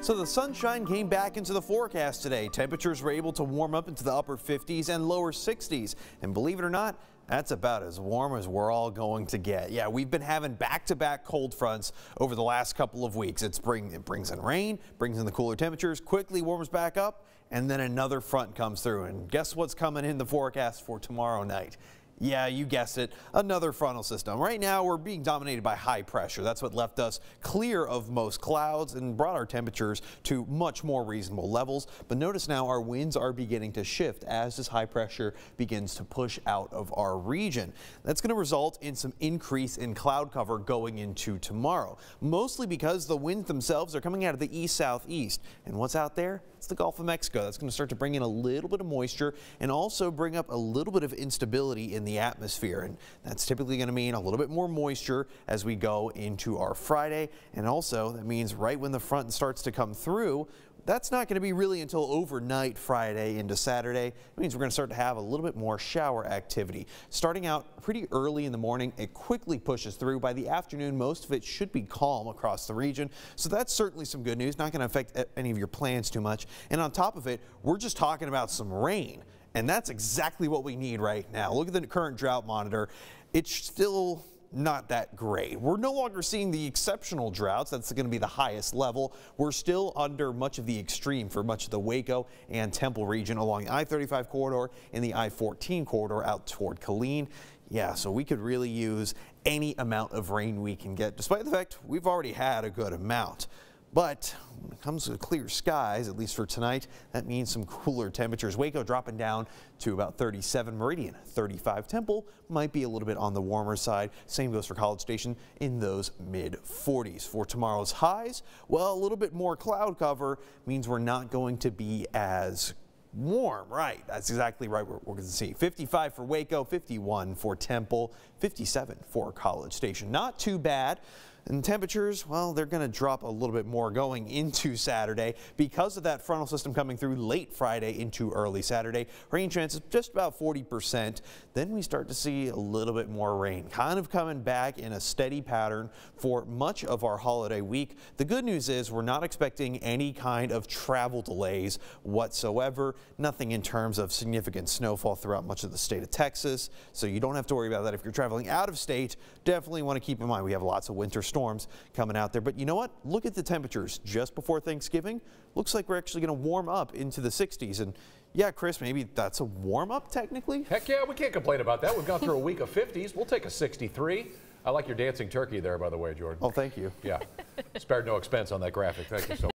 So the sunshine came back into the forecast today. Temperatures were able to warm up into the upper 50s and lower 60s. And believe it or not, that's about as warm as we're all going to get. Yeah, we've been having back-to-back cold fronts over the last couple of weeks. It brings in rain, brings in the cooler temperatures, quickly warms back up, and then another front comes through. And guess what's coming in the forecast for tomorrow night? Yeah, you guessed it, another frontal system. Right now, we're being dominated by high pressure. That's what left us clear of most clouds and brought our temperatures to much more reasonable levels. But notice now our winds are beginning to shift as this high pressure begins to push out of our region. That's going to result in some increase in cloud cover going into tomorrow, mostly because the winds themselves are coming out of the east-southeast. And what's out there? It's the Gulf of Mexico. That's going to start to bring in a little bit of moisture and also bring up a little bit of instability in the atmosphere. And that's typically going to mean a little bit more moisture as we go into our Friday. And also that means right when the front starts to come through, that's not going to be really until overnight Friday into Saturday. It means we're going to start to have a little bit more shower activity. Starting out pretty early in the morning, it quickly pushes through. By the afternoon, most of it should be calm across the region. So that's certainly some good news. Not going to affect any of your plans too much. And on top of it, we're just talking about some rain. And that's exactly what we need right now. Look at the current drought monitor. It's still not that great. We're no longer seeing the exceptional droughts. That's going to be the highest level. We're still under much of the extreme for much of the Waco and Temple region along the I-35 corridor and the I-14 corridor out toward Killeen. Yeah, so we could really use any amount of rain we can get, despite the fact we've already had a good amount. But when it comes to clear skies, at least for tonight, that means some cooler temperatures. Waco dropping down to about 37, Meridian 35. Temple might be a little bit on the warmer side. Same goes for College Station in those mid-40s. For tomorrow's highs, well, a little bit more cloud cover means we're not going to be as warm. Right, that's exactly right. We're going to see 55 for Waco, 51 for Temple, 57 for College Station. Not too bad. And temperatures, well, they're going to drop a little bit more going into Saturday because of that frontal system coming through late Friday into early Saturday. Rain chances just about 40%. Then we start to see a little bit more rain, kind of coming back in a steady pattern for much of our holiday week. The good news is we're not expecting any kind of travel delays whatsoever. Nothing in terms of significant snowfall throughout much of the state of Texas. So you don't have to worry about that if you're traveling out of state. Definitely want to keep in mind we have lots of winter storms coming out there. But you know what? Look at the temperatures just before Thanksgiving. Looks like we're actually going to warm up into the 60s. And yeah, Chris, maybe that's a warm up technically? Heck yeah, we can't complain about that. We've gone through a week of 50s. We'll take a 63. I like your dancing turkey there, by the way, Jordan. Oh, thank you. Yeah. Spared no expense on that graphic. Thank you so much.